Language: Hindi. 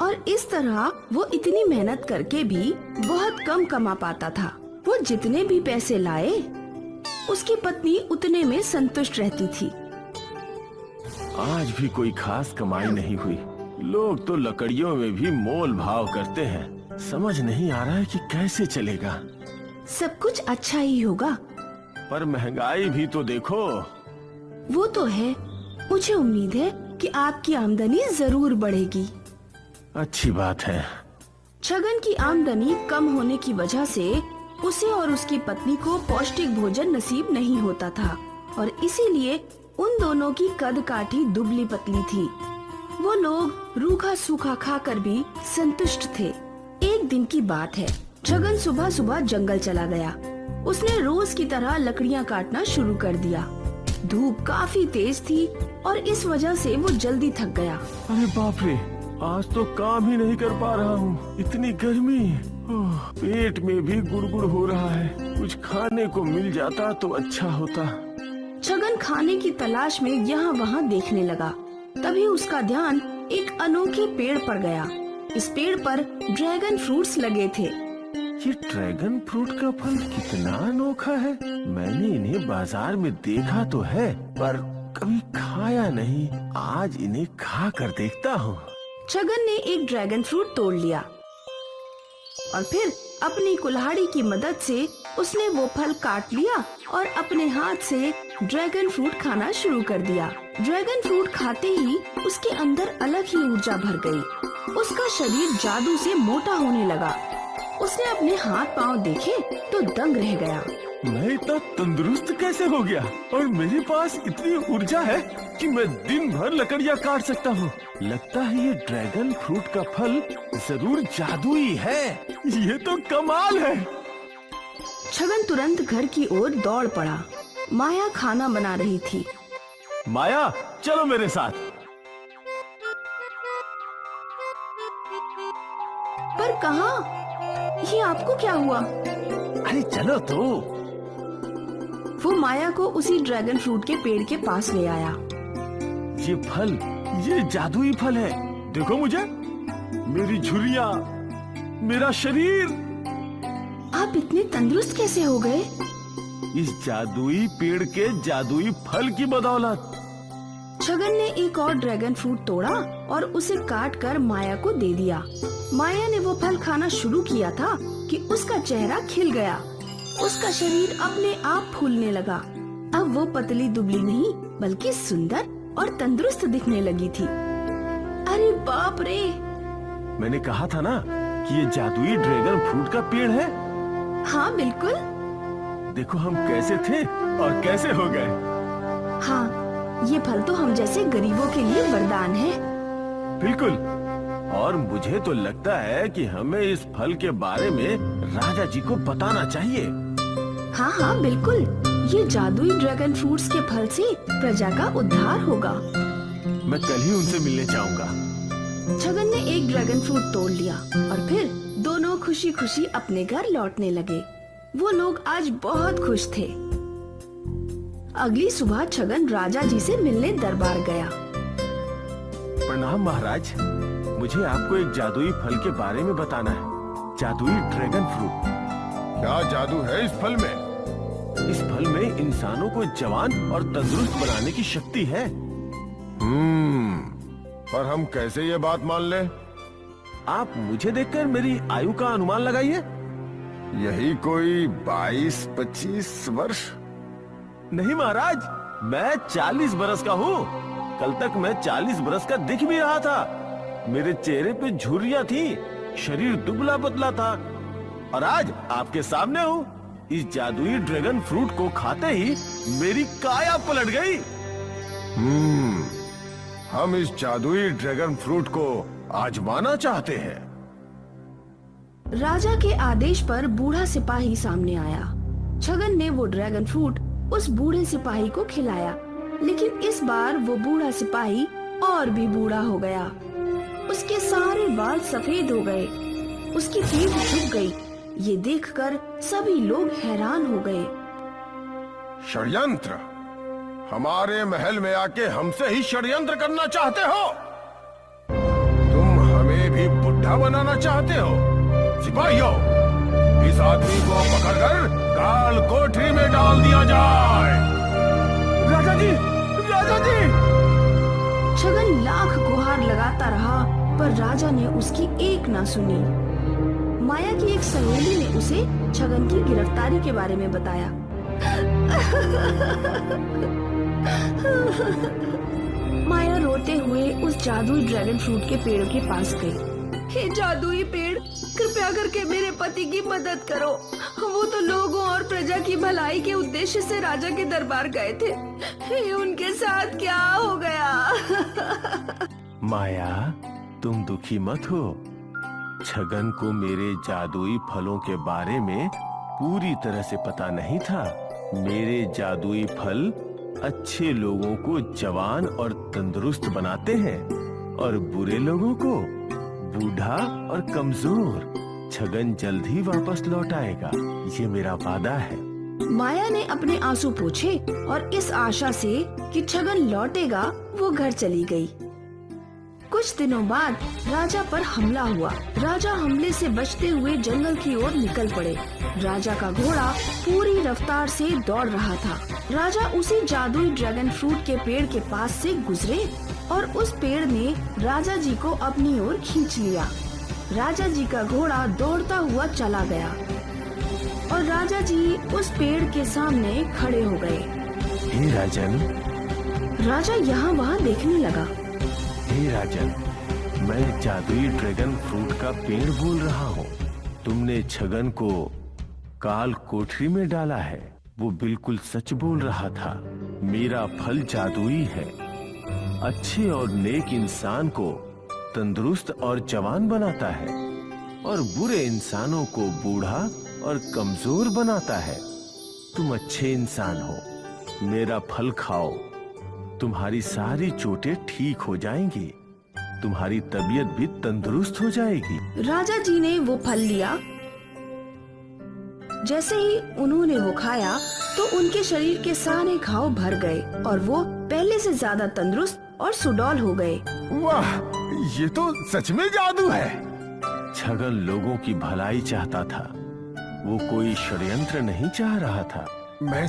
और इस तरह वो इतनी मेहनत करके भी बहुत कम कमा पाता था। वो जितने भी पैसे लाए उसकी पत्नी उतने में संतुष्ट रहती थी। आज भी कोई खास कमाई नहीं हुई। लोग तो लकड़ियों में भी मोल भाव करते हैं। समझ नहीं आ रहा है कि कैसे चलेगा। सब कुछ अच्छा ही होगा। पर महंगाई भी तो देखो। वो तो है। मुझे उम्मीद है कि आपकी आमदनी जरूर बढ़ेगी। अच्छी बात है। छगन की आमदनी कम होने की वजह से उसे और उसकी पत्नी को पौष्टिक भोजन नसीब नहीं होता था और इसीलिए उन दोनों की कद काठी दुबली पतली थी। वो लोग रूखा सूखा खाकर भी संतुष्ट थे। एक दिन की बात है, छगन सुबह सुबह जंगल चला गया। उसने रोज की तरह लकड़ियाँ काटना शुरू कर दिया। धूप काफी तेज थी और इस वजह से वो जल्दी थक गया। अरे बाप रे, आज तो काम ही नहीं कर पा रहा हूँ। इतनी गर्मी, पेट में भी गुड़गुड़ हो रहा है। कुछ खाने को मिल जाता तो अच्छा होता। छगन खाने की तलाश में यहाँ वहाँ देखने लगा। तभी उसका ध्यान एक अनोखे पेड़ पर गया। इस पेड़ पर ड्रैगन फ्रूट्स लगे थे। ये ड्रैगन फ्रूट का फल कितना अनोखा है। मैंने इन्हें बाजार में देखा तो है पर कभी खाया नहीं। आज इन्हें खा कर देखता हूँ। छगन ने एक ड्रैगन फ्रूट तोड़ लिया और फिर अपनी कुल्हाड़ी की मदद से उसने वो फल काट लिया और अपने हाथ से ड्रैगन फ्रूट खाना शुरू कर दिया। ड्रैगन फ्रूट खाते ही उसके अंदर अलग ही ऊर्जा भर गई। उसका शरीर जादू से मोटा होने लगा। उसने अपने हाथ पांव देखे तो दंग रह गया। मैं इतना तंदुरुस्त कैसे हो गया और मेरे पास इतनी ऊर्जा है कि मैं दिन भर लकड़ियाँ काट सकता हूँ। लगता है ये ड्रैगन फ्रूट का फल जरूर जादुई है। ये तो कमाल है। छगन तुरंत घर की ओर दौड़ पड़ा। माया खाना बना रही थी। माया, चलो मेरे साथ। पर कहाँ? ये आपको क्या हुआ? अरे चलो तो। वो माया को उसी ड्रैगन फ्रूट के पेड़ के पास ले आया। ये फल, ये जादुई फल है। देखो मुझे, मेरी झुर्रियाँ, मेरा शरीर। आप इतने तंदुरुस्त कैसे हो गए? इस जादुई पेड़ के जादुई फल की बदौलत। छगन ने एक और ड्रैगन फ्रूट तोड़ा और उसे काट कर माया को दे दिया। माया ने वो फल खाना शुरू किया था कि उसका चेहरा खिल गया। उसका शरीर अपने आप फूलने लगा। अब वो पतली दुबली नहीं बल्कि सुंदर और तंदुरुस्त दिखने लगी थी। अरे बाप रे! मैंने कहा था ना कि ये जादुई ड्रैगन फ्रूट का पेड़ है। हाँ बिल्कुल। देखो हम कैसे थे और कैसे हो गए। हाँ, ये फल तो हम जैसे गरीबों के लिए वरदान है। बिल्कुल। और मुझे तो लगता है कि हमें इस फल के बारे में राजा जी को बताना चाहिए। हाँ हाँ बिल्कुल। ये जादुई ड्रैगन फ्रूट्स के फल से प्रजा का उद्धार होगा। मैं कल ही उनसे मिलने जाऊंगा। छगन ने एक ड्रैगन फ्रूट तोड़ लिया और फिर दोनों खुशी खुशी अपने घर लौटने लगे। वो लोग आज बहुत खुश थे। अगली सुबह छगन राजा जी से मिलने दरबार गया। प्रणाम महाराज, मुझे आपको एक जादुई फल के बारे में बताना है। जादुई ड्रैगन फ्रूट। क्या जादू है इस फल में? इस फल में इंसानों को जवान और तंदुरुस्त बनाने की शक्ति है। पर हम कैसे ये बात मान लें? आप मुझे देखकर मेरी आयु का अनुमान लगाइए। यही कोई 22-25 वर्ष? नहीं महाराज, मैं 40 बरस का हूँ। कल तक मैं 40 बरस का दिख भी रहा था। मेरे चेहरे पे झुर्रियाँ थी, शरीर दुबला पतला था और आज आपके सामने हूँ। इस जादुई ड्रैगन फ्रूट को खाते ही मेरी काया पलट गई। हम इस जादुई ड्रैगन फ्रूट को आजमाना चाहते हैं। राजा के आदेश पर बूढ़ा सिपाही सामने आया। छगन ने वो ड्रैगन फ्रूट उस बूढ़े सिपाही को खिलाया, लेकिन इस बार वो बूढ़ा सिपाही और भी बूढ़ा हो गया। उसके सारे बाल सफेद हो गए, उसकी पीठ झुक गई। ये देखकर सभी लोग हैरान हो गए। षड्यंत्र! हमारे महल में आके हमसे ही षड्यंत्र करना चाहते हो? तुम हमें भी बूढ़ा बनाना चाहते हो? सिपाहियों, इस आदमी को पकड़कर काल कोठरी में डाल दिया जाए। राजा जी, राजा जी! छगन लाख गुहार लगाता रहा, पर राजा ने उसकी एक ना सुनी। माया की एक सहेली ने उसे छगन की गिरफ्तारी के बारे में बताया। माया रोते हुए उस जादुई ड्रैगन फ्रूट के पेड़ के पास गई। हे जादुई पेड़, कृपया करके मेरे पति की मदद करो। वो तो लोगों और प्रजा की भलाई के उद्देश्य से राजा के दरबार गए थे। हे उनके साथ क्या हो गया? माया, तुम दुखी मत हो। छगन को मेरे जादुई फलों के बारे में पूरी तरह से पता नहीं था। मेरे जादुई फल अच्छे लोगों को जवान और तंदुरुस्त बनाते हैं और बुरे लोगों को बूढ़ा और कमजोर। छगन जल्द ही वापस लौट आएगा, ये मेरा वादा है। माया ने अपने आंसू पोंछे और इस आशा से कि छगन लौटेगा वो घर चली गई। कुछ दिनों बाद राजा पर हमला हुआ। राजा हमले से बचते हुए जंगल की ओर निकल पड़े। राजा का घोड़ा पूरी रफ्तार से दौड़ रहा था। राजा उसी जादुई ड्रैगन फ्रूट के पेड़ के पास से गुजरे और उस पेड़ ने राजा जी को अपनी ओर खींच लिया। राजा जी का घोड़ा दौड़ता हुआ चला गया और राजा जी उस पेड़ के सामने खड़े हो गए। हे राजन! राजा यहाँ वहाँ देखने लगा। हे राजन, मैं जादुई ड्रैगन फ्रूट का पेड़ बोल रहा हूँ। तुमने छगन को काल कोठरी में डाला है, वो बिल्कुल सच बोल रहा था। मेरा फल जादुई है, अच्छे और नेक इंसान को तंदुरुस्त और जवान बनाता है और बुरे इंसानों को बूढ़ा और कमजोर बनाता है। तुम अच्छे इंसान हो, मेरा फल खाओ, तुम्हारी सारी चोटें ठीक हो जाएंगी, तुम्हारी तबीयत भी तंदुरुस्त हो जाएगी। राजा जी ने वो फल लिया। जैसे ही उन्होंने वो खाया तो उनके शरीर के सारे घाव भर गए और वो पहले से ज्यादा तंदुरुस्त और सुडौल हो गए। वाह, ये तो सच में जादू है। छगन लोगों की भलाई चाहता था, वो कोई षड्यंत्र नहीं चाह रहा था। मैं